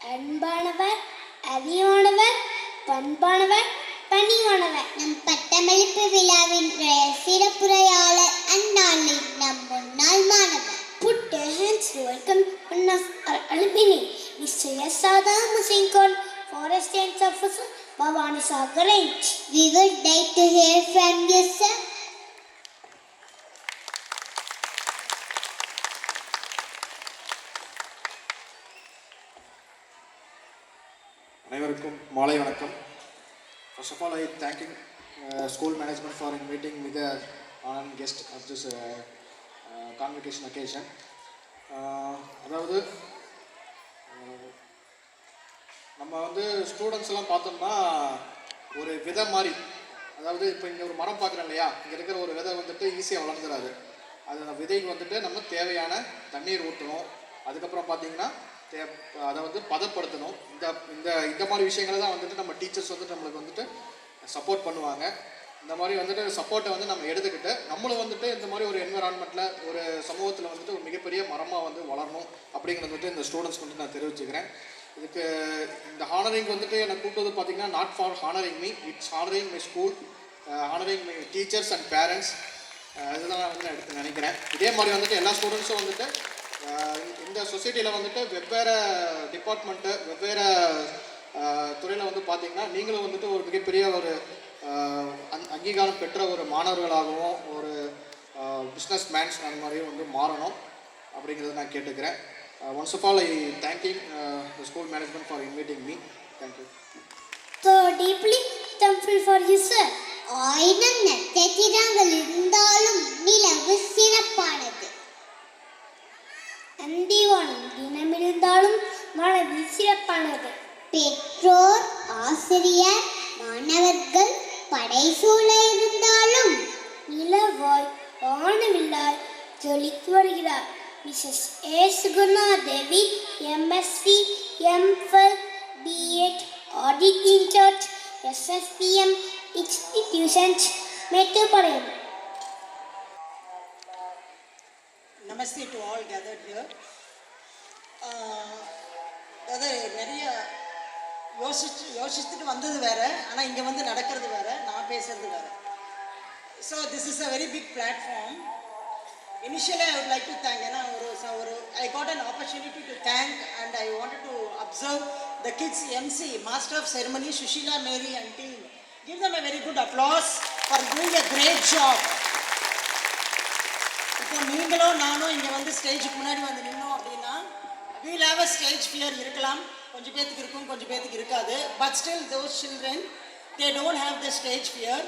அன்பானவர், அறிவானவர், பண்பானவர், பணிவானவர். நம் பட்டமளிப்பு விழாவின் சிறப்புரையாளர் அந்நாளில் நம் முன்னாள் மாணவர். Put your hands to welcome one of our alumni, Mr.S.Sathamhusainkhan Forestry Officer, Bhavanisagar Range. We would like to hear from you, sir. அனைவருக்கும் மாலை வணக்கம். First of all, I thanking school management for inviting me the honored guest of this convocation occasion. அதாவது நம்ம வந்து students எல்லாம் பார்த்தோம்னா ஒரு விதை மாதிரி, அதாவது இப்போ இங்கே ஒரு மரம் பார்க்குறோம் இல்லையா, இங்கே இருக்கிற ஒரு விதை வந்துட்டு ஈஸியாக வளர்ந்துடாது. அது அந்த விதைக்கு வந்துட்டு நம்ம தேவையான தண்ணீர் ஊற்றணும். அதுக்கப்புறம் பார்த்தீங்கன்னா அதை வந்து பதப்படுத்தணும். இந்த இந்த இந்த மாதிரி விஷயங்களை தான் வந்துட்டு நம்ம டீச்சர்ஸ் வந்துட்டு நம்மளுக்கு வந்துட்டு சப்போர்ட் பண்ணுவாங்க. இந்த மாதிரி வந்துட்டு சப்போர்ட்டை வந்து நம்ம எடுத்துக்கிட்டு நம்மளும் வந்துட்டு இந்த மாதிரி ஒரு என்விரான்மெண்ட்டில் ஒரு சமூகத்தில் வந்துட்டு ஒரு மிகப்பெரிய மரமாக வந்து வளரணும் அப்படிங்கிறது வந்துட்டு இந்த ஸ்டூடெண்ட்ஸ்க்கு வந்துட்டு நான் தெரிவிச்சுக்கிறேன். இதுக்கு இந்த ஹானரிங் வந்துட்டு எனக்கு கூப்பிட்டது பார்த்தீங்கன்னா not for honouring me, it's honouring my school, honouring my teachers and parents. இதுதான் வந்து நான் எடுத்து நினைக்கிறேன். இதே மாதிரி வந்துட்டு எல்லா ஸ்டூடெண்ட்ஸும் வந்துட்டு இந்த சொசைட்டியில் வந்துட்டு வெவ்வேறு டிபார்ட்மெண்ட்டு வெவ்வேறு துறையில் வந்து பார்த்திங்கன்னா நீங்களும் வந்துட்டு ஒரு மிகப்பெரிய ஒரு அங்கீகாரம் பெற்ற ஒரு மாணவர்களாகவும் ஒரு பிஸ்னஸ் மேன்ஸ் அந்த மாதிரியும் வந்து மாறணும் அப்படிங்கிறத நான் கேட்டுக்கிறேன். Once of all I thanking the school management for inviting me. Thank you. So deeply thankful for you, sir. ஆயிரம் நட்சத்திரங்கள் இருந்தாலும் நிலவு சிறப்பானது. அந்திவானம் தினம் இருந்தாலும் மனது சிறப்பானது. பெற்றோர், ஆசிரியர், மாணவர்கள் படைசூழ இருந்தாலும் நிலவாய் வானவில்லாய் ஜொலித்து வருகிறார் Mrs.A.Suguna Devi, M.Sc M.Phil B.Ed.Audit Incharge, SSVM Institutions, Matric. Namaste to all gathered here. அதாவது நிறைய யோசிச்சுட்டு வந்தது வேறு, ஆனால் இங்கே வந்து நடக்கிறது வேறு, நான் பேசுறது வேறு. So this is a very big platform. Initially, I would like to thank, I got an opportunity to thank and I wanted to observe the kids MC, Master of Ceremony, Sushila, Mary and team. Give them a very good applause for doing a great job. இப்போ நீங்களும் நானும் இங்கே வந்து ஸ்டேஜுக்கு முன்னாடி வந்து நின்னோம் அப்படின்னா we'll have a stage fear இருக்கலாம், கொஞ்சம் பேத்துக்கு இருக்கும் கொஞ்சம் பேத்துக்கு இருக்காது. But still those children, they don't have the stage fear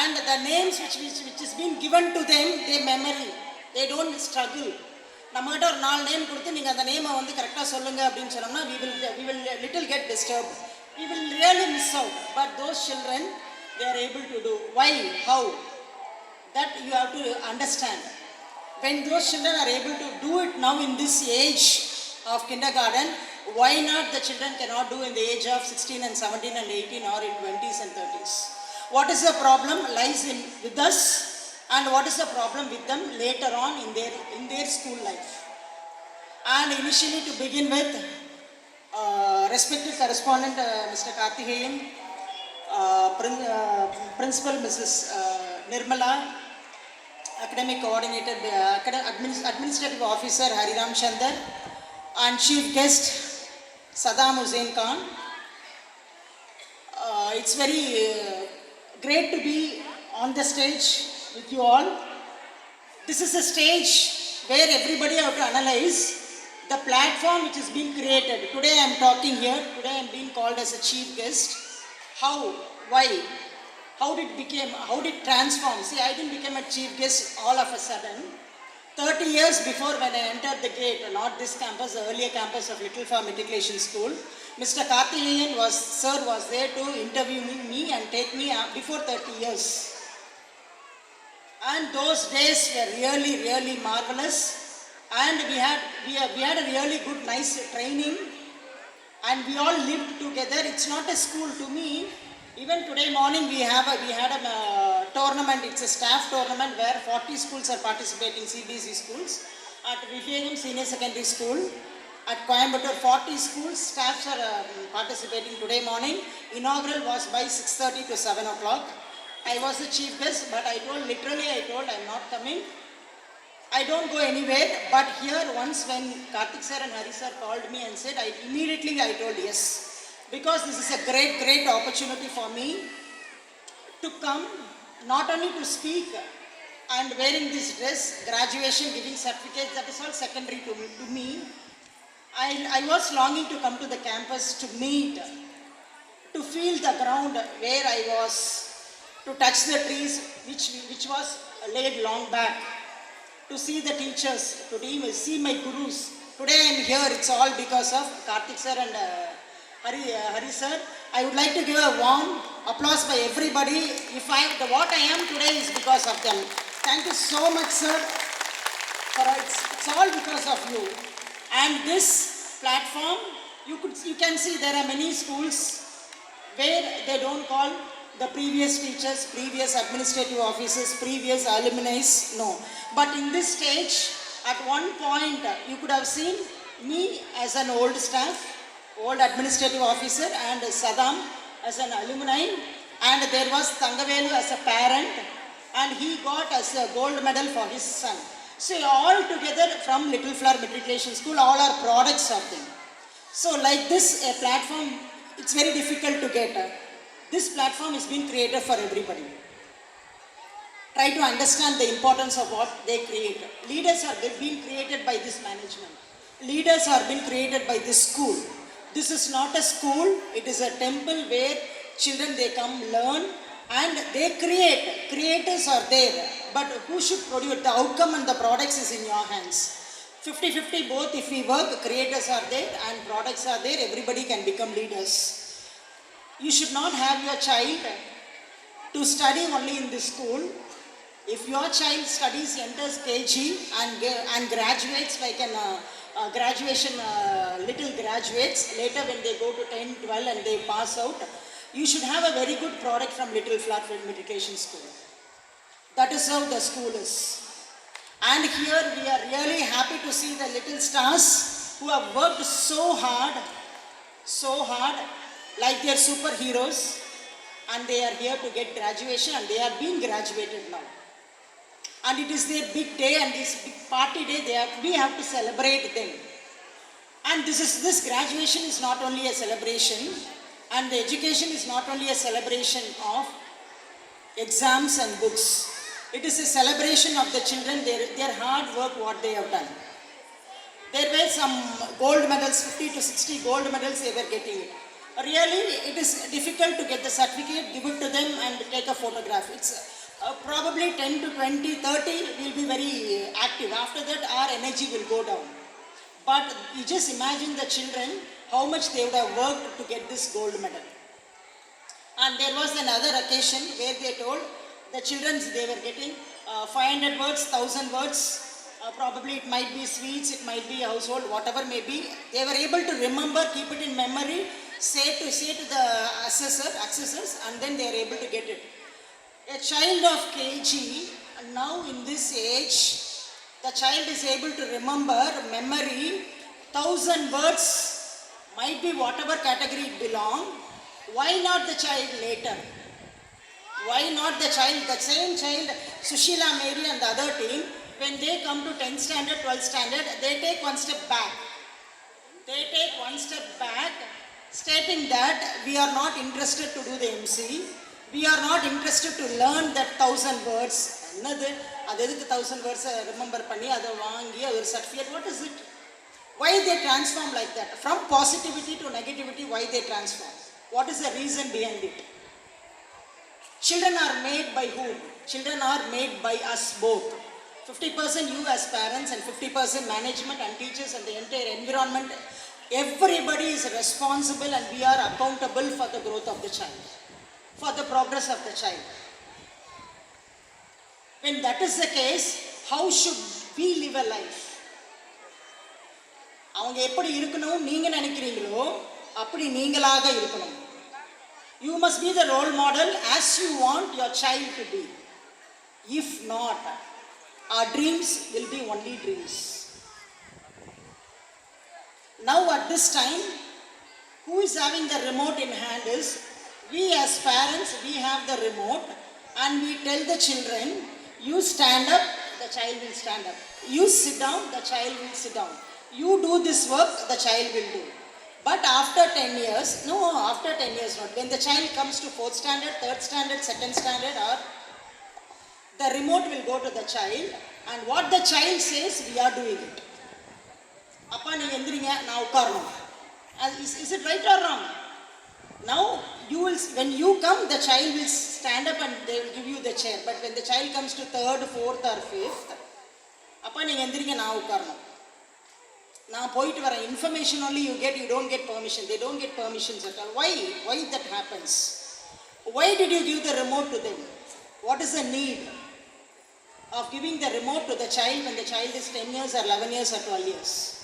and the names which is being given to them, they memory. They don't struggle. நம்மகிட்ட ஒரு 4 நேம் கொடுத்து நீங்கள் அந்த நேமை வந்து கரெக்டாக சொல்லுங்கள் அப்படின்னு சொன்னோம்னா we will little get disturbed. We will really miss out. But those children, they are able to do. Why? How? That you have to understand. When those children are able to do it now in this age of kindergarten, why not the children cannot do in the age of 16 and 17 and 18 or in 20s and 30s? What is the problem lies with us? And what is the problem with them later on in their school life? And initially, to begin with, respected correspondent Mr. Karthikeyan, Principal Mrs. Nirmala, Academic Coordinator, Administrative Officer Hariram Chandar, and Chief Guest Sathamhusainkhan. It's very great to be on the stage with you all. This is a stage where everybody have to analyze the platform which is being created. Today I am talking here, today I am being called as a chief guest. How? Why? How did it transform? See, I didn't become a chief guest all of a sudden. 30 years before, when I entered the gate, not this campus, the earlier campus of Little Farm Matriculation School, Mr. Karthikeyan was there to interview me and take me before 30 years. And those days were really, really marvelous. And we had a really good, nice training. And we all lived together. It's not a school to me. Even today morning we had a tournament. It's a staff tournament where 40 schools are participating, CBSE schools, at Vivegam Senior Secondary School. At Coimbatore, 40 schools, staffs are participating today morning. Inaugural was by 6:30 to 7 o'clock. I was the chief guest, but I told I'm not coming. I don't go anywhere, but here once when Karthik sir and Hari sir called me and said, immediately I told yes. Because this is a great opportunity for me to come, not only to speak and wearing this dress, graduation, giving certificates, that is all secondary to me. I was longing to come to the campus to meet, to feel the ground where I was, to touch the trees which was laid long back, to see the teachers, to see my gurus. Today I am here, it's all because of Karthik sir and Hari sir. I would like to give a warm applause by everybody. What I am today is because of them. Thank you so much, sir. It's all because of you. And this platform, you can see there are many schools where they don't call the previous teachers, previous administrative officers, previous alumni, no. But in this stage, at one point, you could have seen me as an old staff, old administrative officer, and Saddam as an alumni, and there was Thangavelu as a parent, and he got as a gold medal for his son. So all together from Little Flower Matriculation School, all are products of them. So like this, a platform, it's very difficult to get. This platform is being created for everybody. Try to understand the importance of what they create. Leaders are being created by this management. Leaders are being created by this school. This is not a school, it is a temple where children, they come learn and they create. Creators are there, but who should produce? The outcome and the products is in your hands. 50-50 both. If we work, creators are there and products are there, everybody can become leaders. You should not have your child to study only in this school. If your child studies, enters KG and graduates like an graduation, little graduates, later when they go to 10, 12 and they pass out, you should have a very good product from Little Flower Matriculation School. That is how the school is. And here we are really happy to see the little stars who have worked so hard, like they are superheroes, and they are here to get graduation and they are being graduated now. And it is their big day and this big party day, we have to celebrate them. And this graduation is not only a celebration, and the education is not only a celebration of exams and books. It is a celebration of the children, their hard work, what they have done. There were some gold medals, 50 to 60 gold medals they were getting. Really, it is difficult to get the certificate, give it to them and take a photograph. It's probably 10 to 20, 30 will be very active. After that, our energy will go down. But you just imagine the children, how much they would have worked to get this gold medal. And there was another occasion where they told the children, they were getting 500 words, 1000 words, probably it might be sweets, it might be household, whatever may be. They were able to remember, keep it in memory, say to the accessors, and then they are able to get it. A child of KG, now in this age, the child is able to remember, memory, 1000 words, might be whatever category it belong. Why not the child later? Why not the child, the same child, Sushila, Mary and the other team, when they come to 10th standard, 12th standard, they take one step back. They take one step back, stating that we are not interested to do the MC. We are not interested to learn that 1000 words. Another 1000 words remember panni, adha vaangi, adha certificate. What is it? Why they transform like that? From positivity to negativity, why they transform? What is the reason behind it? Children are made by whom? Children are made by us both. 50% you as parents and 50% management and teachers and the entire environment. Everybody is responsible and we are accountable for the growth of the child, for the progress of the child. When that is the case, how should we live a life? அவங்க எப்படி இருக்கணும் நீங்க நினைக்கிறீங்களோ அப்படி நீங்களாக இருக்கணும். You must be the role model as you want your child to be. If not, our dreams will be only dreams. Now at this time, who is having the remote in hand is, we as parents, we have the remote and we tell the children, you stand up, the child will stand up. You sit down, the child will sit down. You do this work, the child will do. But after 10 years, no, after 10 years not, when the child comes to 4th standard, 3rd standard, 2nd standard, or the remote will go to the child and what the child says, we are doing it. Appa nee endringa na ukkarnom. Is it right or wrong? Now you will, when you come, the child will stand up and they will give you the chair. But when the child comes to 3rd, 4th or 5th, appa nee endringa na ukkarnom. Now poitu vara information only you get, you don't get permission. They don't get permissions at all. Why that happens? Why did you give the remote to them? What is the need of giving the remote to the child when the child is 10 years or 11 years or 12 years?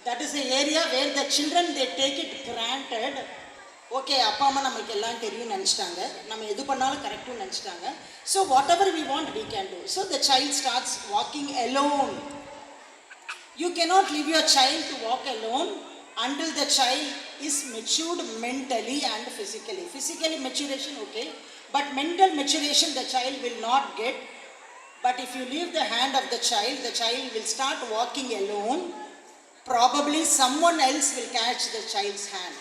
That is the area where the children, they take it granted. Okay, appa amma namakku ellam theriyum nenichitaanga, nama edu pannalum correct nu nenichitaanga, so whatever we want we can do. So the child starts walking alone. You cannot leave your child to walk alone until the child is matured mentally and physically. Physically maturation, okay, but mental maturation the child will not get. But if you leave the hand of the child will start walking alone. Probably someone else will catch the child's hand.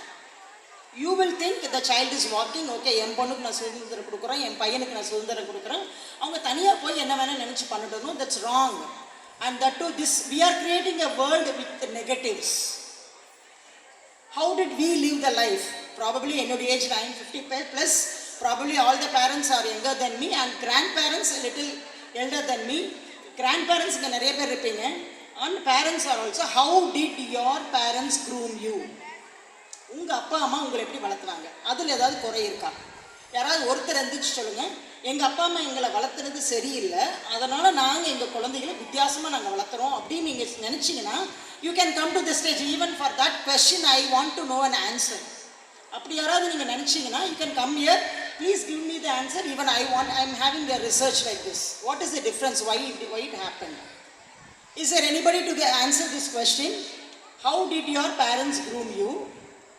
You will think the child is walking, okay, em ponnukku na sudhindram kudukuren, em paiyanukku na sudhindram kudukuren, avanga thaniya poi enna vena nenichu pannadum. No, that's wrong. And that too, this, we are creating a world with the negatives. How did we live the life? Probably என்னோட age 50 plus, probably all the parents are younger than me and grandparents a little elder than me. Grandparents இங்க நிறைய பேர் இருப்பீங்க. And parents are also, how did your parents groom you? உங்க அப்பா அம்மா உங்களை எப்படி வளர்த்துவாங்க? அதில் ஏதாவது குறை இருக்கா? யாராவது ஒருத்தர் எந்திரிச்சு சொல்லுங்க, எங்கள் அப்பா அம்மா எங்களை வளர்த்துறது சரியில்லை, அதனால் நாங்கள் எங்கள் குழந்தைகளை வித்தியாசமாக நாங்கள் வளர்த்துறோம் அப்படின்னு நீங்கள் நினச்சிங்கன்னா, you can come to the stage. Even for that question I want to know an answer. அப்படி யாராவது நீங்கள் நினச்சிங்கன்னா, you can come here, please give me the answer. Even I am having a research like this. What is the difference? Why it happened? Is there anybody to answer this question? How did your parents groom you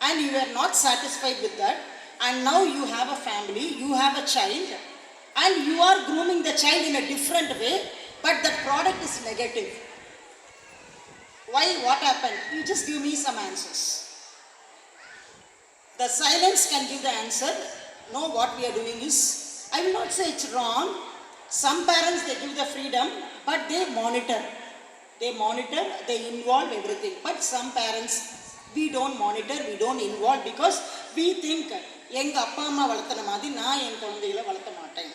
and you were not satisfied with that, and now you have a family, you have a child and you are grooming the child in a different way, but the product is negative. Why? What happened? You just give me some answers. The silence can give the answer. No, what we are doing is, I will not say it's wrong. Some parents, they give the freedom, but they monitor, they involve everything. But some parents, we don't monitor, we don't involve, because we think எங்கள் அப்பா அம்மா வளர்த்துன மாதிரி நான் என் குழந்தைகளை வளர்த்த மாட்டேன்.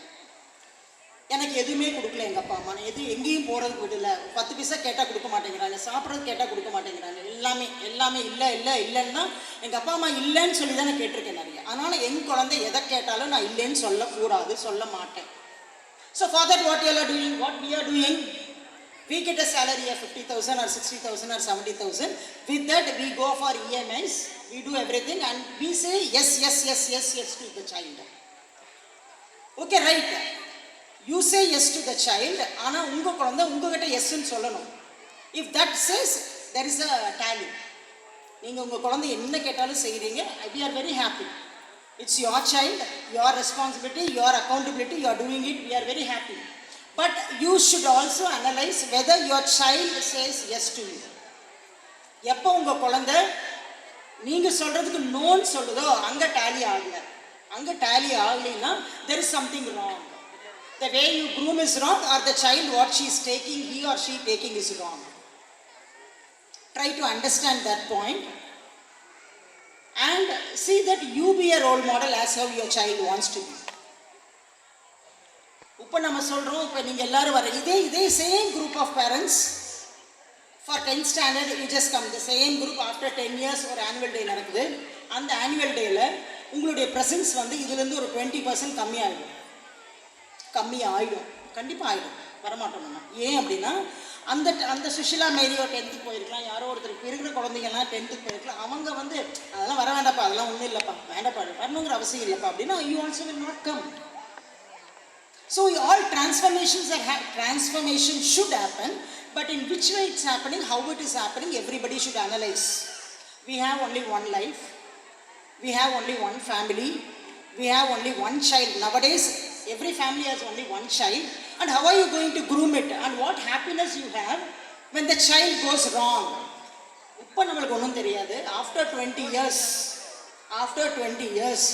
எனக்கு எதுவுமே கொடுக்கல எங்கள் அப்பா அம்மா, எங்கேயும் போகிறதுக்கு விடலை, 10 பைசா கேட்டால் கொடுக்க மாட்டேங்கிறாங்க, சாப்பிட்றது கேட்டால் கொடுக்க மாட்டேங்கிறாங்க, எல்லாமே இல்லைன்னா எங்கள் அப்பா அம்மா இல்லைன்னு சொல்லி தான் நான் கேட்டிருக்கேன் நிறைய. அதனால் என் குழந்தை எதை கேட்டாலும் நான் இல்லைன்னு சொல்லக்கூடாது, சொல்ல மாட்டேன். So for that, what you are doing, what we are doing, we get a salary of 50,000 or 60,000 or 70,000. With that, we go for EMIs, we do everything and we say yes to the child. Okay, right? You say yes to the child, ana unga kolanda unga kitta yes nu sollanum. If that says, there is a tally. Neenga unga kolanda enna ketalum seireenga, we are very happy. It's your child, your responsibility, your accountability, you are doing it, we are very happy. But you should also analyze whether your child says yes to you. எப்போ உங்க குழந்தை நீங்க சொல்றதுக்கு நோன்னு சொல்லுதோ அங்க tally ஆகல. அங்க டேலி ஆகலைன்னா there is something wrong. The way you groom is wrong, or the child what she is taking, he or she taking is wrong. Try to understand that point and see that you be a role model as how your child wants to be. இப்போ நம்ம சொல்கிறோம், இப்போ நீங்கள் எல்லோரும் வர இதே same group of parents for 10th standard you just come. The same group after 10 years ஒரு annual day நடக்குது. அந்த ஆனுவல் டேயில் உங்களுடைய ப்ரெசன்ஸ் வந்து இதுலேருந்து ஒரு 20% கம்மியாகிடும். கண்டிப்பாக ஆகிடும், வரமாட்டோம் நம்ம. ஏன் அப்படின்னா அந்த சுஷிலா மேரியோ 10th போயிருக்கலாம், யாரோ ஒருத்தர் இருக்கிற குழந்தைங்கலாம் 10th போயிருக்கலாம். அவங்க வந்து அதெல்லாம் வர வேண்டாப்பா, அதெல்லாம் ஒன்றும் இல்லைப்பா, வேண்டாப்பா, வரணுங்கிற அவசியம் இல்லைப்பா அப்படின்னா you also will not come. So all transformation should happen, but in which way it's happening, how it is happening, everybody should analyze. We have only one life. We have only one family. We have only one child. Nowadays, every family has only one child. And how are you going to groom it? And what happiness you have when the child goes wrong? இப்போ நம்மளுக்கு ஒன்றும் தெரியாது. After 20 years,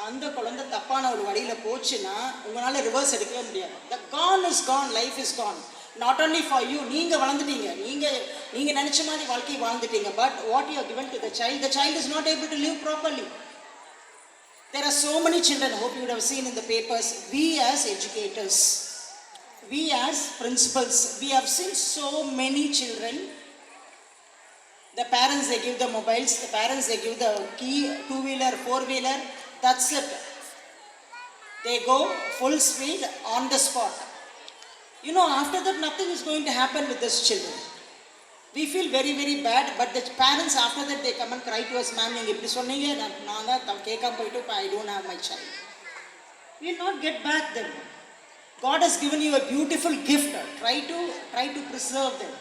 அந்த குழந்தை தப்பான ஒரு வழியில் போச்சுன்னா உங்களால் ரிவர்ஸ் எடுக்கவே முடியாது. The gone is gone, life is gone. Not only for you, நீங்கள் வளர்ந்துட்டீங்க, நீங்கள் நினச்ச மாதிரி வாழ்க்கை வாழ்ந்துட்டீங்க. But what you are given to the child is not able to live properly. There are so many children, I hope you would have seen in the papers, we as educators, we as principals, we have seen so many children. The parents, they give the mobiles, the parents, they give the key, two-wheeler, four-wheeler, that's it. They go full speed on the spot. You know, after that nothing is going to happen with these children. We feel very, very bad, but the parents after that they come and cry to us, ma'am, you இப்படி சொன்னீங்க, நான் தான் கேட்காம போயிட்டு I don't have my child. We will not get back them. God has given you a beautiful gift. Try to preserve them.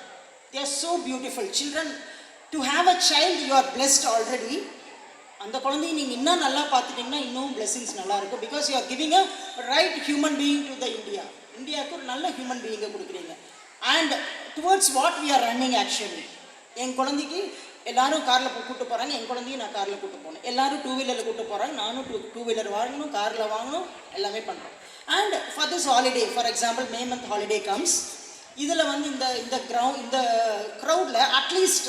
They are so beautiful. Children, to have a child, you are blessed already. அந்த குழந்தையை நீங்கள் இன்னும் நல்லா பார்த்துட்டிங்கன்னா இன்னும் blessings நல்லா இருக்கும். Because you are giving a right human being to the India. இந்தியாவுக்கு ஒரு நல்ல ஹியூமன் பீயிங்கை கொடுக்குறீங்க. And towards what we are running actually. என் குழந்தைக்கு எல்லாரும் காரில் கூப்பிட்டு போகிறாங்க, என் குழந்தையும் நான் காரில் கூப்பிட்டு போனேன். எல்லாரும் டூ வீலரில் கூப்பிட்டு போகிறாங்க, நானும் டூ வீலர் வாங்கணும், காரில் வாங்கணும், எல்லாமே பண்ணுறோம். And for this holiday, for example, May month holiday comes, இதில் வந்து இந்த crowdல at least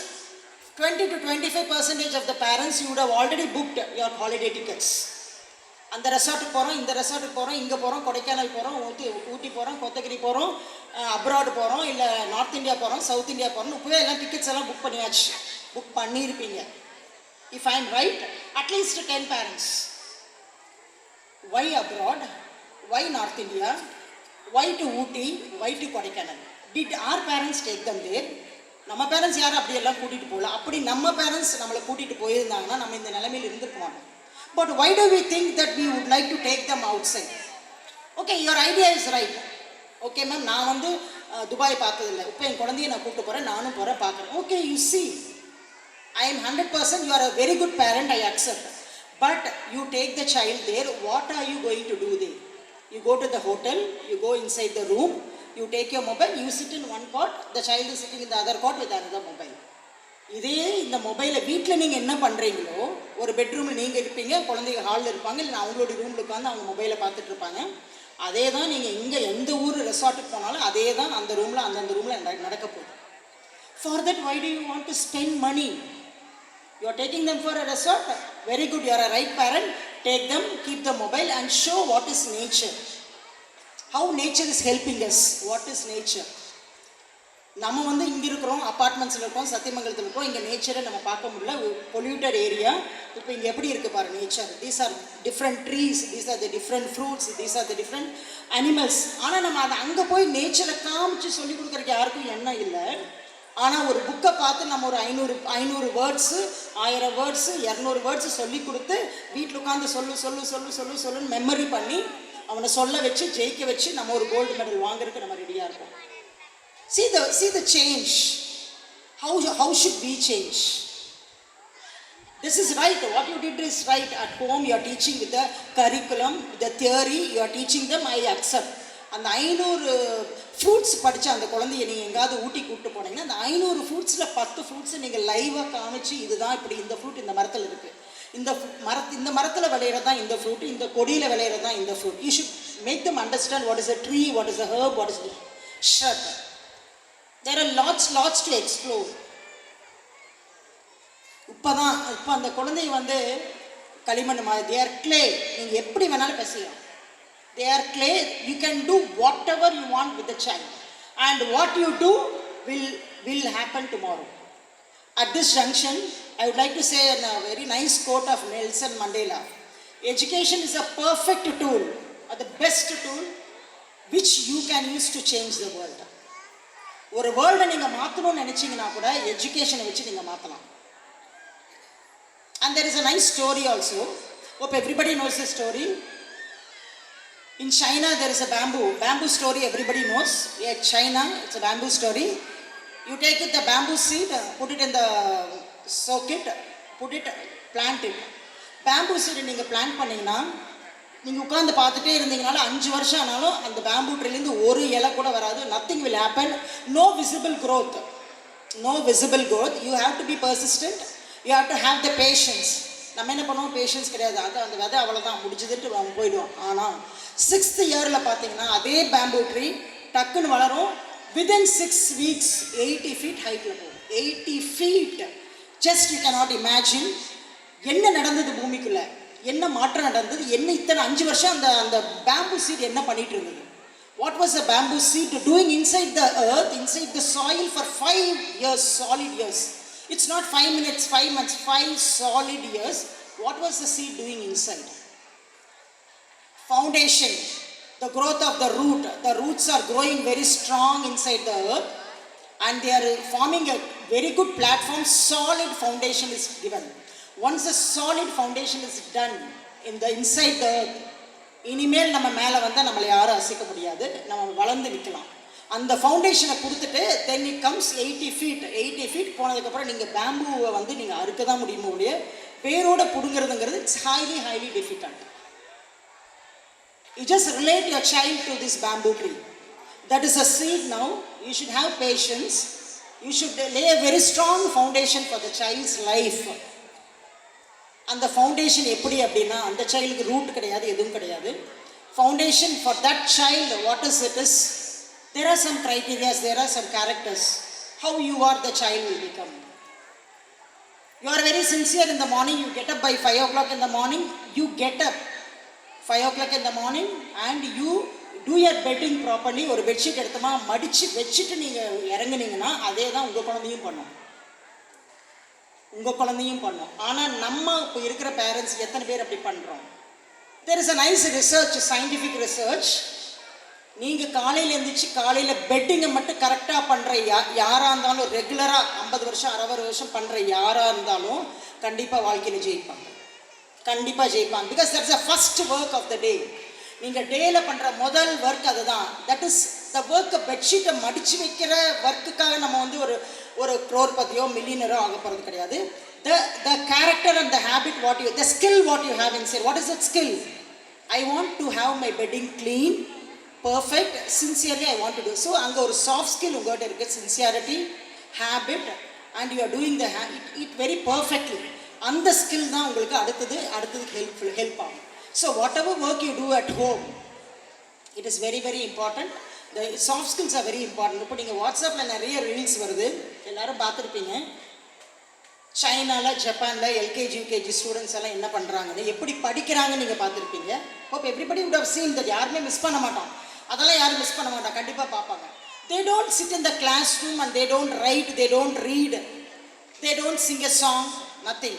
20 to 25% of the parents, you would have already booked your holiday tickets. அந்த ரெசார்ட்டுக்கு போகிறோம், இந்த ரெசார்ட்டுக்கு போகிறோம், இங்கே போகிறோம், கொடைக்கானல் போகிறோம், ஊட்டி போகிறோம், கொத்தகிரி போகிறோம், அப்ராடு போகிறோம், இல்லை நார்த் இந்தியா போகிறோம், சவுத் இந்தியா போகிறோம், இப்போவே எல்லாம் டிக்கெட்ஸ் எல்லாம் புக் பண்ணியாச்சு. புக் பண்ணியிருப்பீங்க. If I am right, at least 10 parents. Why abroad? Why North India? Why to Ooty? Why to Kodaikanal? Did our parents take them there? நம்ம பேரண்ட்ஸ் யாரும் அப்படியெல்லாம் கூட்டிகிட்டு போகல. அப்படி நம்ம பேரண்ட்ஸ் நம்மளை கூட்டிகிட்டு போயிருந்தாங்கன்னா நம்ம இந்த நிலைமையில் இருந்திருக்க மாட்டோம். But why do we think that we would like to take them outside? Okay, your idea is right. Okay ma'am, நான் வந்து துபாய் பார்த்ததில்லை, இப்போ என் குழந்தைய நான் கூப்பிட்டு போகிறேன், நானும் போகிறேன், பார்க்குறேன். Okay, you see, I am 100%, you are a very good parent, I accept. But you take the child there, what are you going to do there? You go to the hotel, you go inside the room, you take your mobile, you sit in one cot, the child is sitting in the other cot with another mobile. இதே இந்த மொபைலை வீட்டில் நீங்கள் என்ன பண்ணுறீங்களோ, ஒரு பெட்ரூமில் நீங்கள் இருப்பீங்க, குழந்தைங்க ஹாலில் இருப்பாங்க, இல்லை அவங்களுடைய ரூமில் உட்காந்து அவங்க மொபைலை பார்த்துட்டு இருப்பாங்க. அதே தான் நீங்கள் இங்கே எந்த ஊர் ரெசார்ட்டுக்கு போனாலும் அதே தான் அந்த ரூமில் அந்தந்த ரூமில் நடக்க போகுது. For that why do you want to spend money? You are taking them for a resort? Very good, you are a right parent. Take them, keep the mobile and show what is nature. How nature is helping us. What is nature? நம்ம வந்து இங்கே இருக்கிறோம், அப்பார்ட்மெண்ட்ஸில் இருக்கோம், சத்தியமங்கலத்தில் இருக்கோம், இங்கே நேச்சரை நம்ம பார்க்க முடியல, பொல்யூட்டட் ஏரியா. இப்போ இங்கே எப்படி இருக்குது பாரு nature. These are different trees, these are the different fruits, these are the different animals. ஆனால் நம்ம அதை அங்கே போய் நேச்சரை காமிச்சு சொல்லிக் கொடுக்குறதுக்கு யாருக்கும் எண்ணம் இல்லை. ஆனால் ஒரு புக்கை பார்த்து நம்ம ஒரு 500 வேர்ட்ஸு, 1000 வேர்ட்ஸு, 200 வேர்ட்ஸு சொல்லி கொடுத்து வீட்டில் உட்காந்து சொல்லுன்னு மெமரி பண்ணி அவனை சொல்ல வச்சு ஜெயிக்க வச்சு நம்ம ஒரு கோல்டு மெடல் வாங்குறதுக்கு நம்ம ரெடியாக இருக்கோம். See the change. How should we change? This is right. What you did is right. At home you are teaching with the curriculum, with the theory, you are teaching them, I accept. அந்த 500 fruits படித்த அந்த குழந்தைய நீங்கள் எங்காவது ஊட்டி கூப்பிட்டு போனீங்கன்னா அந்த 500 ஃப்ரூட்ஸில் 10 ஃப்ரூட்ஸை நீங்கள் லைவாக காமிச்சு இதுதான் இப்படி இந்த ஃப்ரூட் இந்த மரத்தில் இருக்குது, இந்த மரத்தில் விளையிறது தான் இந்த ஃப்ரூட், இந்த கொடியில் விளையிறது தான் இந்த fruit. You should make them understand what is a tree, what is a herb, what is the shrub. There are lots to explore. இப்போ அந்த குழந்தை வந்து களிமண் மாதிரி, they are clay. நீங்கள் எப்படி வேணாலும் பேசலாம். They are clay. You can do whatever you want with the child, and what you do will happen tomorrow. At this junction, I would like to say a very nice quote of Nelson Mandela. Education is a perfect tool, or the best tool, which you can use to change the world. ஒரு வேர்ல்டை நீங்கள் மாற்றணும்னு நினச்சிங்கன்னா கூட எஜுகேஷனை வச்சு நீங்கள் மாற்றலாம். And there is a nice story also. Hope everybody knows this story. In China there is a bamboo story everybody knows. Yeah, China, it's a bamboo story. You take it, the bamboo seed, put it in the socket, put it, plant it. Bamboo seed நீங்கள் plant பண்ணிங்கன்னா நீங்கள் உட்காந்து பார்த்துட்டே இருந்தீங்கனாலும் 5 வருஷம் ஆனாலும் அந்த bamboo ட்ரீலேருந்து ஒரு இலை கூட வராது. Nothing will happen. No visible growth. No visible growth. You have to be persistent. You have to have the patience. நம்ம என்ன பண்ணுவோம், பேஷன்ஸ் கிடையாது, அது அந்த விதை அவ்வளோதான் முடிச்சதுட்டு நம்ம போயிடுவோம். ஆனால் 6th இயரில் பார்த்தீங்கன்னா அதே பேம்பூ ட்ரீ டக்குன்னு வளரும். வித்தின் 6 weeks 80 feet ஹைட்டில் போகும். 80 feet. Just you cannot imagine என்ன நடந்தது பூமிக்குள்ளே, என்ன மாற்றம் நடந்தது, என்ன இத்தனை 5 வருஷம் அந்த அந்த பேம்பூ சீட் என்ன பண்ணிட்டு இருந்தது. What was the bamboo seed doing inside the earth, inside the soil for 5 years, solid years. It's not 5 minutes, 5 months, 5 solid years. What was the seed doing inside? Foundation, the growth of the root. The roots are growing very strong inside the earth and they are forming a very good platform. Solid foundation is given. Once a solid foundation is done in the inside the earth, இனிமேல் நம்ம மேலே வந்தால் நம்மளை யாரும் அசைக்க முடியாது, நம்ம வளர்ந்து நிற்கலாம். அந்த ஃபவுண்டேஷனை கொடுத்துட்டு then it comes 80 feet. 80 feet போனதுக்கப்புறம் நீங்கள் பேம்பூவை வந்து நீங்கள் அறுக்க தான் முடியுமோ ஒழிய வேரோட பிடுங்கிறதுங்கிறது it's highly difficult. You just relate your child to this bamboo tree. That is a seed now. You should have patience. You should lay a very strong foundation for the child's life. அந்த foundation எப்படி அப்படின்னா அந்த சைல்டுக்கு root கிடையாது, எதுவும் கிடையாது. Foundation for that child what is it is, there are some criteria, there are some characters. How you are, the child will become. You are very sincere in the morning. You get up by 5 o'clock in the morning. You get up 5 o'clock in the morning and you do your bedding properly. ஒரு bedsheet எடுத்தமா மடித்து வச்சுட்டு நீங்கள் இறங்குனீங்கன்னா அதே தான் உங்கள் குழந்தையும் பண்ணும், உங்கள் குழந்தையும் பண்ணும். ஆனால் நம்ம இப்போ இருக்கிற பேரண்ட்ஸ் எத்தனை பேர் அப்படி பண்ணுறோம்? There is a nice research, scientific research. நீங்கள் காலையில் எழுந்திரிச்சு காலையில் பெட்டிங்கை மட்டும் கரெக்டாக பண்ணுற யாராக இருந்தாலும், ரெகுலராக 50 வருஷம் 60 வருஷம் பண்ணுற யாராக இருந்தாலும் கண்டிப்பாக வாழ்க்கையில் ஜெயிப்பாங்க, கண்டிப்பாக ஜெயிப்பாங்க. Because that's the first work of the day. நீங்கள் டேயில் பண்ணுற முதல் ஒர்க் அதுதான். தட் இஸ் த ஒர்க்கை. பெட்ஷீட்டை மடித்து வைக்கிற ஒர்க்குக்காக நம்ம வந்து ஒரு க்ரோர்பதியோ மில்லியனரோ ஆக போகிறது கிடையாது. The character and the habit, the skill what you have inside. What is that skill? I want to have my bedding clean, perfect, sincerely I want to do. So அங்கே ஒரு சாஃப்ட் ஸ்கில் உங்கள்கிட்ட இருக்குது, sincerity, habit, and you are doing it very perfectly. அந்த skill தான் உங்களுக்கு அடுத்தது help ஆகும். So whatever work you do at home, it is very important. The soft skills are very important. இப்போ நீங்கள் வாட்ஸ்அப்பில் நிறைய ரீல்ஸ் வருது, எல்லோரும் பார்த்துருப்பீங்க. சைனாவில் ஜப்பானில் எல்கேஜி யூகேஜி ஸ்டூடெண்ட்ஸ் எல்லாம் என்ன பண்ணுறாங்கன்னு, எப்படி படிக்கிறாங்கன்னு நீங்கள் பார்த்துருப்பீங்க. Hope everybody would have seen that. யாருமே மிஸ் பண்ண மாட்டோம், அதெல்லாம் யாரும் மிஸ் பண்ண மாட்டோம், கண்டிப்பாக பார்ப்பாங்க. They don't sit in the classroom and they don't write, they don't read, they don't sing a song, nothing.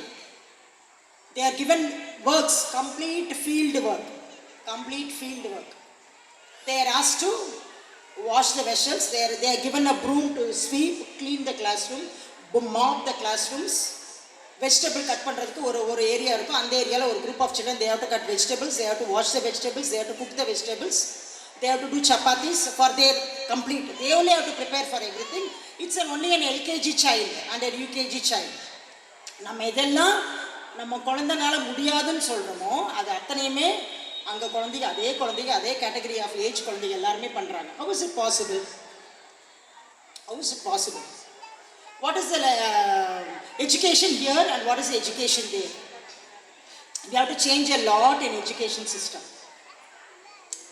They are given works, complete field work. They are asked to wash the vessels. They are given a broom to sweep, clean the classroom, mop the classrooms. Vegetable cut பண்ணுறதுக்கு ஒரு area இருக்கும், அந்த ஏரியாவில் ஒரு group of children, they have to cut vegetables, they have to wash the vegetables, they have to cook the vegetables, they have to do chapatis for their complete. They only have to prepare for everything. It's only an LKG child and a UKG child. நம்ம இதெல்லாம் நம்ம குழந்தைனால முடியாதுன்னு சொல்கிறோமோ அது அத்தனையுமே அங்கே குழந்தைங்க அதே கேட்டகரி ஆஃப் ஏஜ் குழந்தைங்க எல்லாருமே பண்ணுறாங்க. How is it possible? What is the education here and what is the education there? We have to change a lot in education system.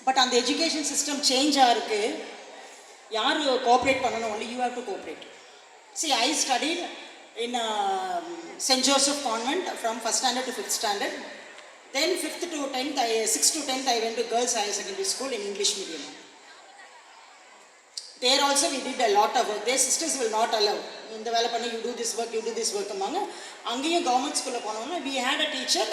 But on the education system change ஆருக்கு யார் cooperate பண்ணணும்? only you have to cooperate. See, I studied in St. Joseph Convent from 1st standard to 5th standard. Then 6th to 10th I went to Girls Higher Secondary School in English medium. There also we did a lot of work. Their sisters will not allow. இந்த வேலை பண்ணி you do this work அம்மாங்க. அங்கேயும் government ஸ்கூலில் போனோம்னா we had a teacher,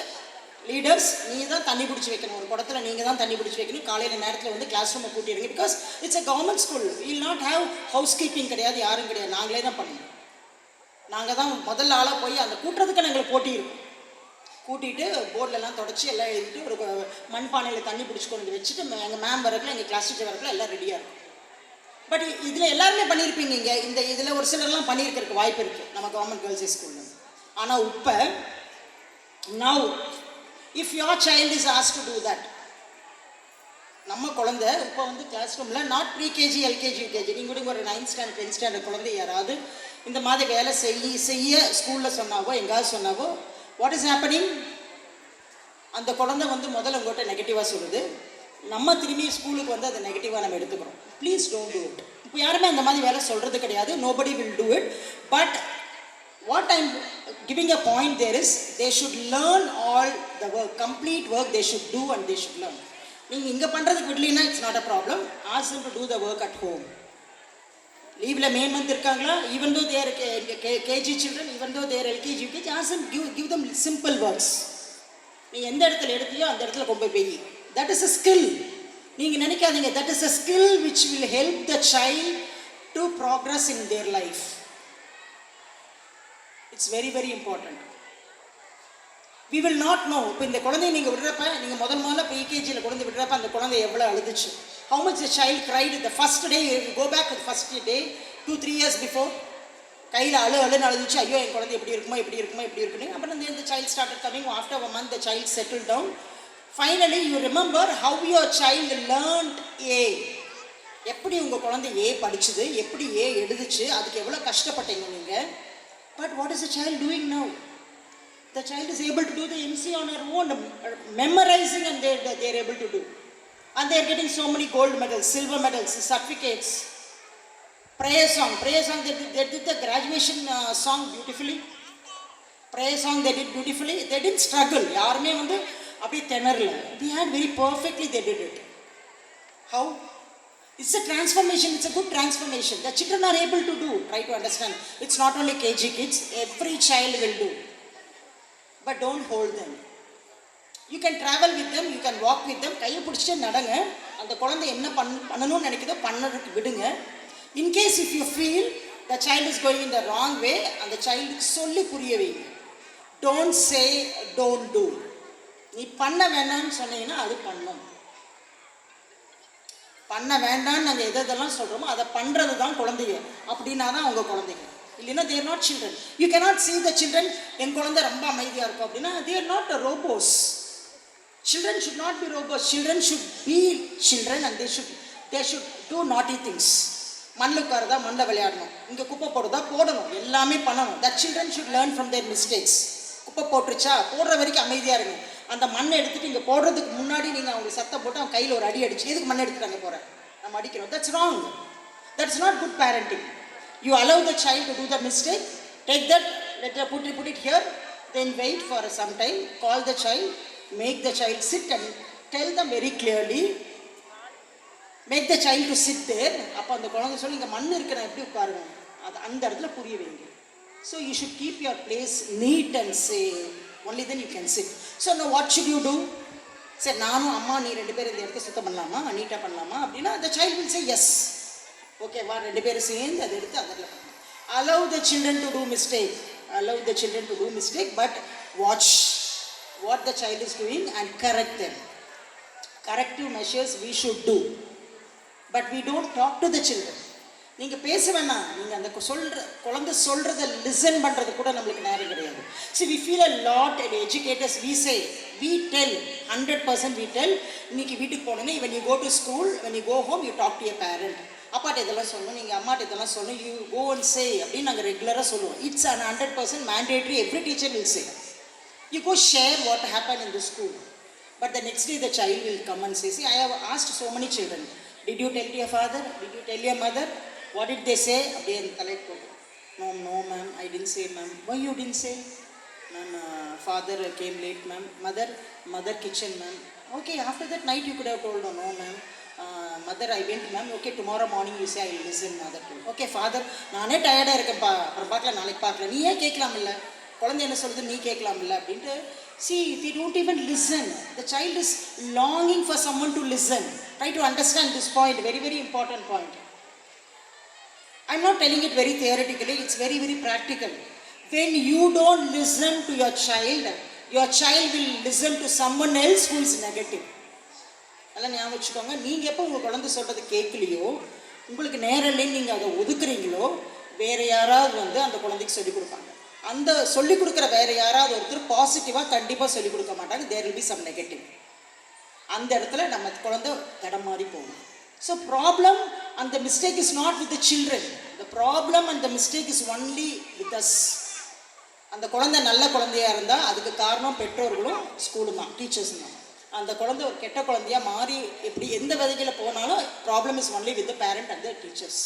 leaders, நீ தான் தண்ணி பிடிச்சி வைக்கணும், ஒரு குடத்தில் நீங்கள் தான் தண்ணி பிடிச்சி வைக்கணும், காலையில் நேரத்தில் வந்து கிளாஸ் ரூமை கூட்டிடுங்க. Because it's a government school. we will not have housekeeping கிடையாது, யாரும் கிடையாது, நாங்களே தான் பண்ணணும். நாங்கள் தான் முதல்ல ஆளாக போய் அந்த கூட்டுறதுக்கு எங்களுக்கு போட்டி இருக்கும். கூட்டிகிட்டு போர்டிலெலாம் தொடச்சி எல்லாம் எழுதிட்டு ஒரு மண்பானையில் தண்ணி பிடிச்சி கொண்டு வச்சுட்டு எங்கள் மேம் வரக்குள்ள எங்கள் கிளாஸ் டீச்சர் வரக்குள்ள எல்லாம் ரெடியாக இருக்கும். பட் இதில் எல்லாருமே பண்ணியிருப்பீங்க. இந்த இதில் ஒரு சிலர்லாம் பண்ணியிருக்கிறதுக்கு வாய்ப்பு இருக்குது நம்ம கவர்மெண்ட் கேர்ள்ஸ் ஸ்கூலில். ஆனால் இப்போ now if your child is asked to do that, நம்ம குழந்தை இப்போ வந்து கிளாஸ் ரூமில் நாட் ப்ரீகேஜி எல்கேஜி யூகேஜி நீங்கள் கூட ஒரு 9th ஸ்டாண்டர்ட் 10th ஸ்டாண்டர்ட் குழந்தை யாராவது இந்த மாதிரி வேலை செய்ய ஸ்கூலில் சொன்னாவோ எங்காவது சொன்னாவோ வாட் இஸ் ஹேப்பனிங்? அந்த குழந்தை வந்து முதல்ல உங்கள்கிட்ட நெகட்டிவாக சொல்லுது, நம்ம திரும்பி ஸ்கூலுக்கு வந்து அதை நெகட்டிவாக நம்ம எடுத்துக்கிறோம். Please don't do it. இப்போ யாருமே அந்த மாதிரி வேலை சொல்கிறது கிடையாது. Nobody will do it. But what I'm giving a point there is they should learn all the work, complete work they should do and they should learn. நீங்கள் இங்கே பண்ணுறதுக்கு விடலைன்னா it's not a problem. Ask them to do the work at home. லீவில் May month இருக்காங்களா, even though there KG children, even though there LKG UKG, ask them give them simple works. நீ எந்த இடத்துல எடுத்தியோ அந்த இடத்துல கொண்டு போய் தட் இஸ் அ ஸ்கில். நீங்கள் நினைக்காதீங்க, that is a skill which will help the child to progress in their life. It's very, very important. We will not know. இப்போ இந்த குழந்தைய நீங்கள் விடுறப்ப, நீங்கள் முதல்ல ப்ரீகேஜியில் குழந்தை விடுறப்ப அந்த குழந்தை எவ்வளோ அழுதுச்சு, how much the child cried the first day. You go back to the first day 2-3 years before, கையில் அழுன்னு அழுதுச்சு, ஐயோ என் குழந்தை எப்படி இருக்குமோ அப்புறம் the child started coming. After a month the child settled down. Finally you remember how your child learned A. எப்படி உங்கள் குழந்தை ஏ படிச்சுது, எப்படி ஏ எழுதுச்சு, அதுக்கு எவ்வளோ கஷ்டப்பட்டீங்க நீங்கள். But what is the child doing now? The child is able to do the MC on her own, memorizing, and they are able to do. And they are getting so many gold medals, silver medals, certificates. Prayer song, they did the graduation song beautifully. Prayer song they did beautifully. They didn't struggle. யாருமே வந்து அப்படியே திணறல. They had very perfectly they did it. How? It's a transformation, it's a good transformation. The children are able to do, try to understand. It's not only KG kids, every child will do. But don't hold them. You can travel with them, you can walk with them. கையை பிடிச்சிட்டு நடங்க. அந்த குழந்தை என்ன பண்ணணும்னு நினைக்குதோ பண்ணறதுக்கு விடுங்க. In case if you feel the child is going in the wrong way, அந்த சைல்டுக்கு சொல்லி புரிய வைங்க. Don't say, don't do. நீ பண்ண வேண்டாம்னு சொன்னீங்கன்னா அது பண்ணும். பண்ண வேண்டான்னு நாங்கள் எதெல்லாம் சொல்கிறோமோ அதை பண்ணுறது தான் குழந்தைங்க. அப்படின்னா தான் அவங்க குழந்தைங்க. இல்லைன்னா தேர் not children. You cannot see the children. என் குழந்தை ரொம்ப அமைதியாக இருக்கும் அப்படின்னா தேர் not a robots. Children should not be robots. Children should be children and they should do naughty things. மண்ணில் உட்காரதா மண்ணில் விளையாடணும், இங்கே குப்பை போடுறதா போடணும், எல்லாமே பண்ணணும். That children should learn from their mistakes. குப்பை போட்டுருச்சா போடுற வரைக்கும் அமைதியாக இருங்க. அந்த மண்ணை எடுத்துகிட்டு இங்கே போடுறதுக்கு முன்னாடி நீங்கள் அவங்க சத்தம் போட்டு அவங்க கையில் ஒரு அடி அடிச்சு எதுக்கு மண்ணை எடுத்துட்டு அங்கே போகிறேன் நம்ம அடிக்கிறோம். That's wrong. That's not good parenting. You allow the child to do the mistake, take that, let her put it here, then wait for some time, call the child, make the child sit and tell them very clearly, make the child to sit there. அப்போ அந்த குழந்தை சொல்லி இங்கே மண் இருக்கு நான் எப்படி உட்காருவேன், அது அந்த இடத்துல புரிய வைங்க. So you should keep your place neat and say, only then you can sit. So now what should you do? சரி நானும் அம்மா நீ 2 பேரும் இந்த இடத்த சுத்தம் பண்ணலாமா, நீட்டாக பண்ணலாமா அப்படின்னா the child will say yes. Okay வா 2 பேரும் சேர்ந்து அதை எடுத்து அதில் பண்ணலாம். Allow the children to do mistake. Allow the children to do mistake, but watch what the child is doing and correct them. Corrective measures we should do, but we don't talk to the children. நீங்கள் பேச வேணாம், நீங்கள் அந்த குழந்தை சொல்கிறத listen பண்ணுறது கூட நம்மளுக்கு நேரம் கிடையாது. See, we feel a lot as educators, we say, we tell, 100% we tell, இன்னைக்கு வீட்டுக்கு போனீங்கன்னா when you go to school, when you go home, you talk to your parent. அப்பாட்ட இதெல்லாம் சொல்லணும், நீங்கள் அம்மாட்ட இதெல்லாம் சொல்லணும், you go and say அப்படின்னு நாங்கள் ரெகுலராக சொல்லுவோம். It's an 100% mandatory, every teacher will say. You go share what happened in the school. But the next day the child will come and say, see, I have asked so many children, did you tell your father, did you tell your mother? What did they say? அப்படியே அந்த தலைக்கு போகும். No ma'am, I didn't say ma'am. Why you didn't say? Ma'am, father came late ma'am. Mother kitchen ma'am. Okay, after that night you could have told no ma'am. Mother I went ma'am. Okay, tomorrow morning you say I will listen mother to. Okay father, நானே டயர்டாக இருக்கேன்ப்பா, அப்புறம் பார்க்கலாம் நாளைக்கு பார்க்கலாம், நீ ஏன் கேட்கலாம் இல்லை, குழந்தை என்ன சொல்லுது நீ கேட்கலாம் இல்லை அப்படின்ட்டு. See, they don't even listen. The child is longing for someone to listen. Try to understand this point, very very important point. I'm not telling it very theoretically, it's very very practical. When you don't listen to your child will listen to someone else who is negative. அதெல்லாம் ஞாபகம் வச்சுக்கோங்க. நீங்கள் எப்போ உங்கள் குழந்தை சொல்கிறது கேட்கலையோ, உங்களுக்கு நேரம் இல்லைன்னு நீங்கள் அதை ஒதுக்குறீங்களோ, வேறு யாராவது வந்து அந்த குழந்தைக்கு சொல்லிக் கொடுப்பாங்க. அந்த சொல்லிக் கொடுக்குற வேறு யாராவது ஒருத்தர் பாசிட்டிவாக கண்டிப்பாக சொல்லிக் கொடுக்க மாட்டாங்க. There will be some negative. அந்த இடத்துல நம்ம குழந்தை தடம் மாறி போகும். So problem and the mistake is not with the children. The problem and the mistake is only with us. அந்த குழந்தை நல்ல குழந்தையாக இருந்தால் அதுக்கு காரணம் பெற்றோர்களும் ஸ்கூலும் தான், டீச்சர்ஸும் தான். அந்த குழந்தை ஒரு கெட்ட குழந்தையாக மாறி எப்படி எந்த வகையில் போனாலும் problem is only with the parent and the teachers.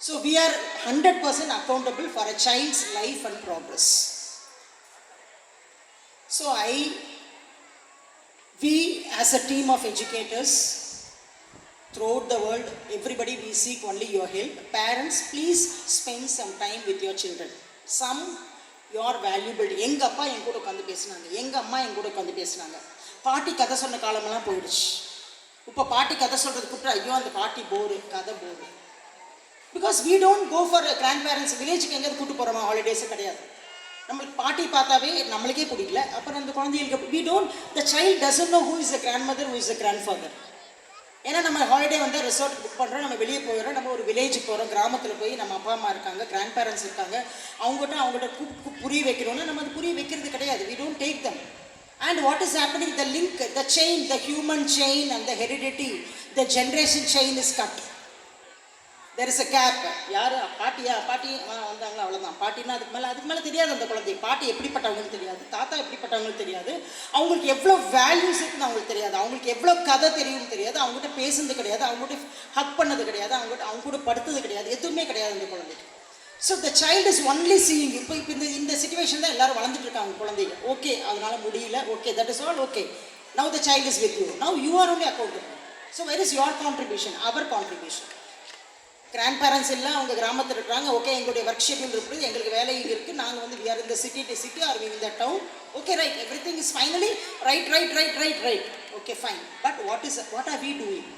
So we are 100% accountable for a child's life and progress. So we as a team of educators throughout the world, everybody, we seek only your help. Parents, please spend some time with your children. Some you are valuable. எங்க அப்பா என் கூட உட்காந்து பேசினாங்க, எங்க அம்மா என் கூட உட்காந்து பேசினாங்க. பாட்டி கதை சொன்ன காலமெல்லாம் போயிடுச்சு. இப்போ பாட்டி கதை சொல்றது கூப்பிட்டு ஐயோ அந்த பாட்டி போரு, கதை bore. Because we don't go for grandparents. வில்லேஜுக்கு எங்கேயாவது கூட்டு போகிறோமா ஹாலிடேஸே கிடையாது. நம்மளுக்கு பாட்டி பார்த்தாவே நம்மளுக்கே பிடிக்கல. அப்புறம் அந்த குழந்தைகளுக்கு we don't, the child doesn't know who is the grandmother, who is the grandfather. ஏன்னா நம்ம ஹாலிடே வந்து ரெசார்ட் புக் பண்ணுறோம், நம்ம வெளியே போயிடுறோம், நம்ம ஒரு வில்லேஜுக்கு போகிறோம், கிராமத்தில் போய் நம்ம அப்பா அம்மா இருக்காங்க, கிராண்ட் பேரண்ட்ஸ் இருக்காங்க, அவங்ககிட்ட புரிய வைக்கணும்னா நம்ம அது புரிய வைக்கிறது கிடையாது. we don't take them. And what is happening, the link, the chain, the human chain and the heredity, the generation chain is cut. There is a gap. யார் பாட்டி வந்தாங்களா அவ்வளோதான். பாட்டினா அதுக்கு மேலே தெரியாது அந்த குழந்தை. பாட்டி எப்படிப்பட்டவங்கன்னு தெரியாது, தாத்தா எப்படிப்பட்டவங்கன்னு தெரியாது, அவங்களுக்கு எவ்வளோ வேல்யூஸ் இருக்குன்னு அவங்களுக்கு தெரியாது, அவங்களுக்கு எவ்வளோ கதை தெரியும்னு தெரியாது, அவங்ககிட்ட பேசுனது கிடையாது, அவங்ககிட்ட ஹக் பண்ணது கிடையாது, அவங்க கூட படுத்தது கிடையாது, எதுவுமே கிடையாது அந்த குழந்தைக்கு. So the child is only seeing. இப்போ இந்த சிச்சுவேஷன் தான் எல்லாரும் வளர்ந்துட்டு இருக்காங்க குழந்தைங்க. ஓகே அதனால முடியல, okay that is all okay. Now the child is with you, now you are only accountable. So where is your contribution, our contribution. Grand parents எல்லாம் அவங்க கிராமத்தில் இருக்கிறாங்க, ஓகே எங்களுடைய ஒர்க் ஷெட்யூல் இருக்குது, எங்களுக்கு வேலை இங்கே இருக்குது, நாங்கள் வந்து வி ஆர் இந்த city to city are we in the town, okay right, every thing is finally right, okay fine. But what are we doing?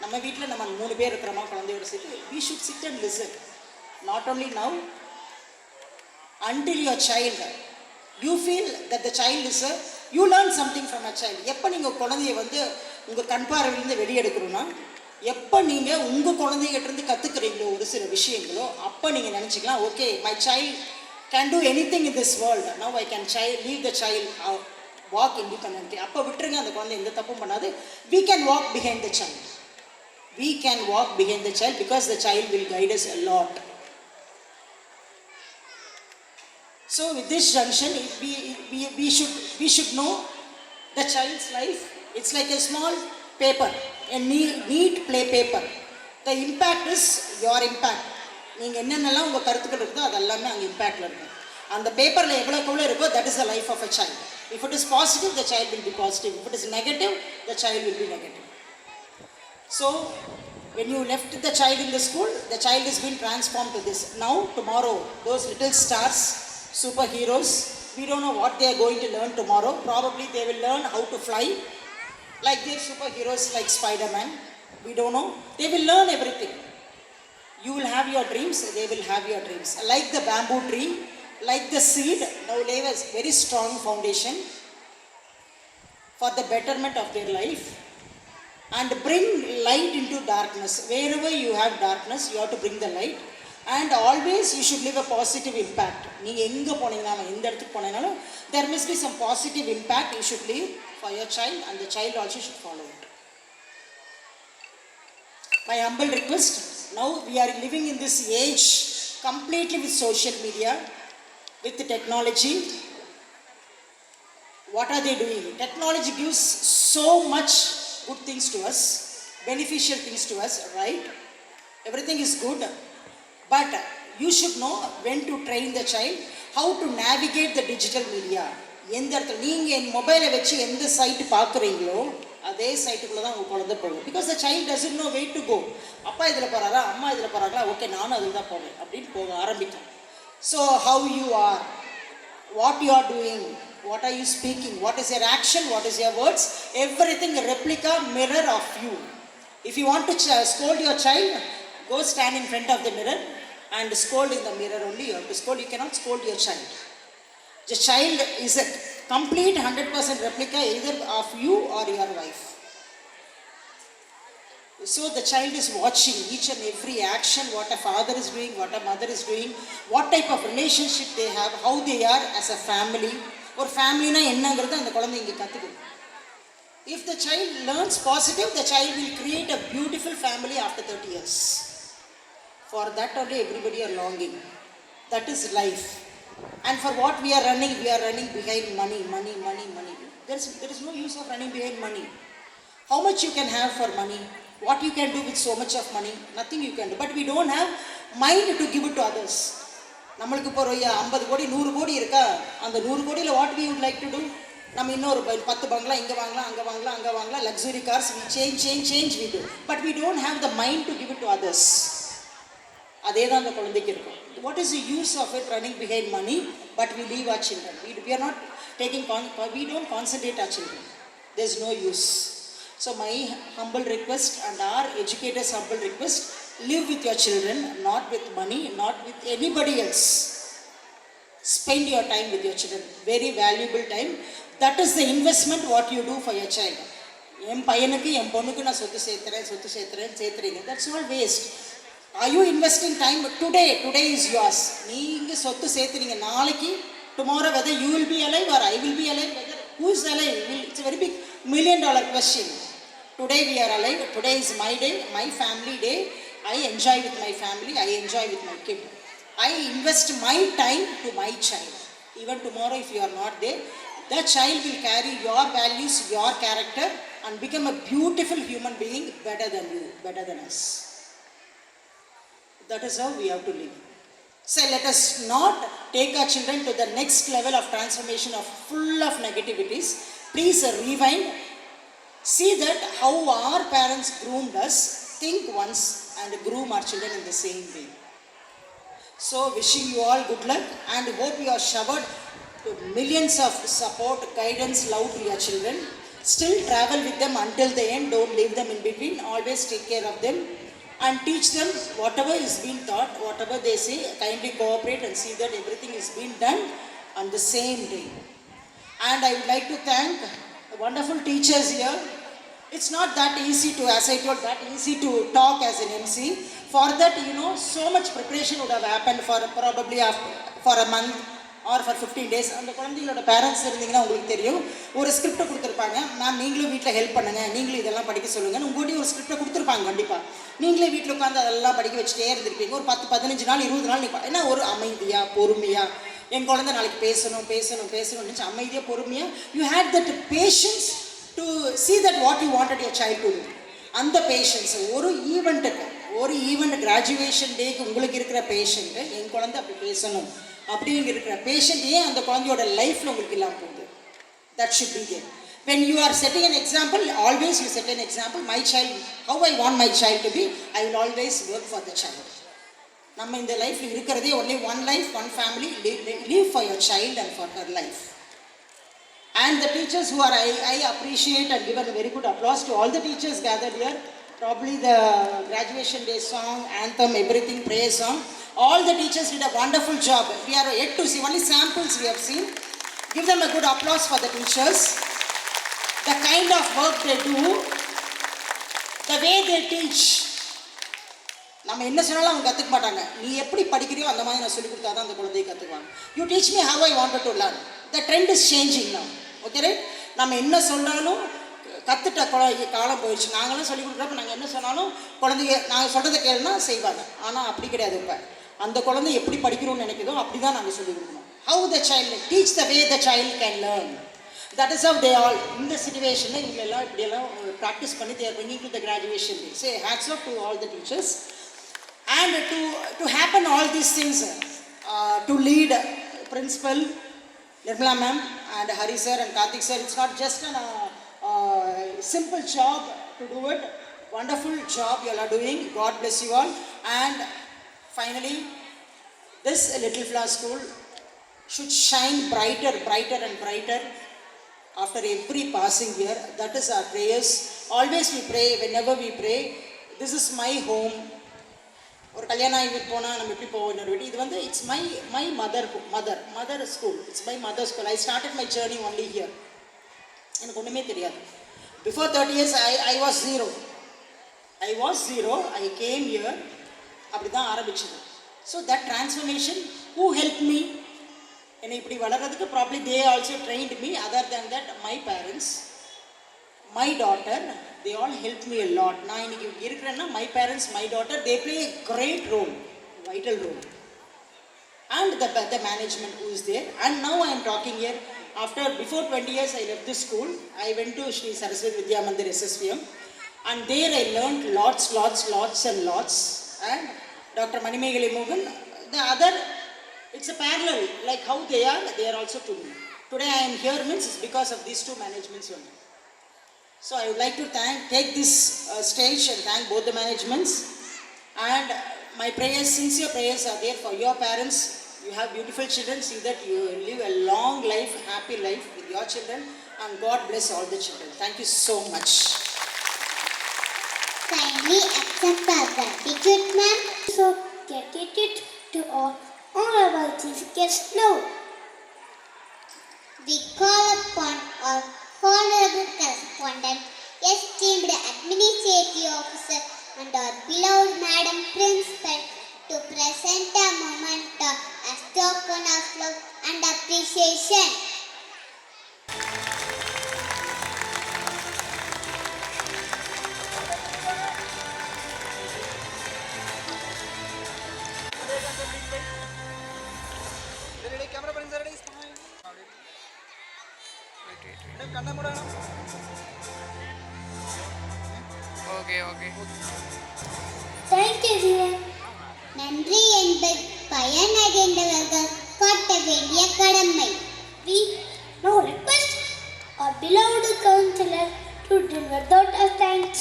நம்ம வீட்டில் நம்ம 3 பேர் இருக்கிறோமா குழந்தையோட சேர்த்து, we should sit and listen. Not only now, until your child you feel that the child is you learn something from a child. எப்போ நீங்கள் குழந்தைய வந்து உங்கள் கண் பார்வையிலேருந்து வெளியெடுக்கணும்னா, எப்போ நீங்கள் உங்கள் குழந்தைகிட்டேருந்து கற்றுக்குறீங்களோ ஒரு சில விஷயங்களோ, அப்போ நீங்கள் நினச்சிக்கலாம் okay my child can do anything in this world, now I can leave the child walk independently. அப்போ விட்டுருங்க, அந்த குழந்தை எந்த தப்பும் பண்ணாது. we can walk behind the child, because the child will guide us a lot. So with this junction, we should know the child's life. It's like a small paper, a neat play paper. The impact is your impact. நீங்கள் என்னென்னலாம் உங்கள் கருத்துக்கள் இருக்குதோ அது எல்லாமே அங்கே இம்பேக்டில் இருக்கும். அந்த பேப்பரில் எவ்வளோக்கு இருக்கோ that is the life of a child. If it is positive, the child will be positive. If it is negative, the child will be negative. So when you left the child in the school, the child is being transformed to this. Now tomorrow, those little stars, superheroes, we don't know what they are going to learn tomorrow. Probably they will learn how to fly like their superheroes like Spider-Man. We don't know. They will learn everything. You will have your dreams, they will have your dreams. Like the bamboo tree, like the seed, now lay a very strong foundation for the betterment of their life and bring light into darkness. Wherever you have darkness, you have to bring the light. And always you should leave a positive impact. நீங்கள் எங்கே போனீங்கன்னா எந்த இடத்துக்கு போனீங்கனாலும் there must be some positive impact you should leave for your child, and the child also should follow it. My humble request, now we are living in this age completely with social media, with the technology. What are they doing? Technology gives so much good things to us, beneficial things to us, right? Everything is good. But you should know when to train the child, how to navigate the digital media. எந்த இடத்துல நீங்கள் என் மொபைலை வச்சு எந்த site பார்க்குறீங்களோ அதே சைட்டுக்குள்ளே தான் உங்கள் குழந்தை போகும். Because the child doesn't know way to go. அப்பா இதில் போகிறாரா, அம்மா இதில் போகிறாங்களா, ஓகே நானும் அதில் தான் போவேன் அப்படின்னு போக ஆரம்பிக்கும். So how you are, what you are doing, what are you speaking, what is your action, what is your words, everything a replica mirror of you. If you want to scold your child, go stand in front of the mirror and scold in the mirror only. You have to scold, you cannot scold your child. The child is a complete 100% replica either of you or your wife. So the child is watching each and every action, what a father is doing, what a mother is doing, what type of relationship they have, how they are as a family. Or family na என்னங்கிறது அந்த குழந்தை இங்கே கற்றுக்குது. If the child learns positive, the child will create a beautiful family after 30 years. For that only everybody are longing. That is life. And for what we are running behind money. There is no use of running behind money. How much you can have for money? What you can do with so much of money? Nothing you can do. But we don't have mind to give it to others. நம்மளுக்கு இப்போ ஒரு 50 கோடி 100 கோடி இருக்கா, அந்த 100 கோடியில் what we would like to do, நம்ம இன்னொரு 10 பங்களா இங்கே வாங்கலாம், அங்கே வாங்கலாம், luxury cars, we change we do. But we don't have the mind to give it to others. அதே தான் அந்த குழந்தைக்கு இருக்கும். What is the use of it running behind money, but we leave our children. We are not taking, we don't concentrate our children. There is no use. So my humble request and our educators' humble request, live with your children, not with money, not with anybody else. Spend your time with your children, very valuable time. That is the investment what you do for your child. என் பையனுக்கு என் பொண்ணுக்கு நான் சொத்து சேர்த்துறீங்க, that's all waste. Are you investing time? Today is yours. நீங்கள் சொத்து சேர்த்துறீங்க, நாளைக்கு tomorrow whether you will be alive or I will be alive, whether who is alive, it's a very big $1 million question. Today we are alive, today is my day, my family day. I enjoy with my family, I enjoy with my kid. I invest my time to my child. Even tomorrow if you are not there, that child will carry your values, your character and become a beautiful human being, better than you, better than us. That is how we have to live. So let us not take our children to the next level of transformation of full of negativities. Please rewind. See that how our parents groomed us. Think once and groom our children in the same way. So wishing you all good luck and hope you are showered to millions of support, guidance, love to your children. Still travel with them until the end. Don't leave them in between. Always take care of them and teach them whatever is being taught, whatever they say. Kindly cooperate and see that everything is being done on the same day. And I would like to thank the wonderful teachers here. It's not that easy to, as I told, that easy to talk as an MC. For that, so much preparation would have happened for probably for a month or for 15 days. அந்த குழந்தைகளோட parents இருந்தீங்கன்னா உங்களுக்கு தெரியும், ஒரு ஸ்கிரிப்டை கொடுத்துருப்பாங்க. Ma'am நீங்களும் வீட்டில் ஹெல்ப் பண்ணுங்கள், நீங்களும் இதெல்லாம் படிக்க சொல்லுங்கள், உங்கள்கிட்ட ஒரு ஸ்கிரிப்டை கொடுத்துருப்பாங்க. கண்டிப்பாக நீங்களே வீட்டில் உட்காந்து அதெல்லாம் படிக்க வச்சுட்டே இருந்திருப்பீங்க. ஒரு 10-15 நாள் 20 நாள் நிற்பா. ஏன்னா ஒரு அமைதியாக பொறுமையாக, என் குழந்தை நாளைக்கு பேசணும்னு அமைதியாக பொறுமையாக, you had that patience to see that what you wanted your child to do. அந்த பேஷன்ஸ் ஒரு ஈவெண்ட் கிராஜுவேஷன் டேக்கு உங்களுக்கு இருக்கிற பேஷண்ட், என் குழந்தை அப்படி பேசணும் அப்படிங்க இருக்கிற பேஷண்ட் ஏன் அந்த குழந்தையோட லைஃப்பில் உங்களுக்கு இல்லாமல் போகுது? That should be there. When you are setting an example, always you set an example. My child, how I want my child to be, I will always work for the child. நம்ம இந்த லைஃப்பில் இருக்கிறதே only one life, one family. Live for your child and for her life. And the teachers who are, I appreciate and give a very good applause to all the teachers gathered here. Probably the graduation day song, anthem, everything, prayer song. All the teachers did a wonderful job. We are yet to see, only samples we have seen. Give them a good applause for the teachers. The kind of work they do, the way they teach. நம்ம என்ன சொன்னாலும் அவங்க கற்றுக்க மாட்டாங்க. நீ எப்படி படிக்கிறியோ அந்த மாதிரி நான் சொல்லிக் கொடுத்தா தான் அந்த குழந்தையை கற்றுக்குவாங்க. You teach me have I wanted to learn. The trend is changing now. Okay right? நம்ம என்ன சொன்னாலும் கற்றுட்ட காலம் போயிடுச்சு. நாங்களாம் சொல்லிக் கொடுக்குறப்ப நாங்கள் என்ன சொன்னாலும் குழந்தைங்க நாங்கள் சொல்கிறத கேளுன்னா செய்வாங்க. ஆனால் அப்படி கிடையாது. இப்போ அந்த குழந்தை எப்படி படிக்கணும்னு நினைக்கிறதோ அப்படி தான் நாங்கள் சொல்லிக் கொடுக்கணும். How the child teach the way the child can learn. That is how they all, in the situation, இவங்களெல்லாம் இப்படியெல்லாம் ப்ராக்டிஸ் பண்ணி they are bringing to the graduation day. Say hats off to all the teachers. And to happen all these things, to lead Principal Nirmala ma'am and Hari sir and Karthik sir, it's not just a simple job to do it. Wonderful job you all are doing. God bless you all. And finally, this Little Flower School should shine brighter and brighter after every passing year. That is our prayers. Always we pray, whenever we pray, this is my home. ஒரு கல்யாணம் ஆகி போனால் நம்ம எப்படி போவோம் இன்னொரு வீடு. இது வந்து it's my mother school. It's my mother school. I started my journey only here. எனக்கு ஒன்றுமே தெரியாது. Before 30 years I was zero. I was zero, I came here. அப்படி தான் ஆரம்பிச்சது. So that transformation, who helped me? என்னை இப்படி வளர்றதுக்கு probably they also trained me. Other than that, my parents, my daughter, they all helped me a lot. நான் இன்னைக்கு இருக்கிறேன்னா my parents, my daughter, they play a great role, vital role. And the management who is there. And now I am talking here. Before 20 years I left this school. I went to Sri Saraswati Vidya Mandir SSVM. And there I learned lots and lots. And Dr. Manimegali Mogan, the other, it's a parallel, like how they are also to me. Today I am here means it's because of these two managements only. So I would like to take this stage and thank both the managements. And my prayers, sincere prayers are there for your parents. You have beautiful children, see that you live a long life, happy life with your children. And God bless all the children. Thank you so much. Kindly accept our gratitude, ma'am. So gratitude to all our chief guests now. We call upon our honorable correspondent, esteemed administrative officer, and our beloved Madam Principal to present a moment as token of love and appreciation. Okay. Thank you, dear. நன்றி என்பது பயனடைந்தவர்கள் காட்ட வேண்டிய கடமை. We now request our beloved counselor to deliver out our thanks.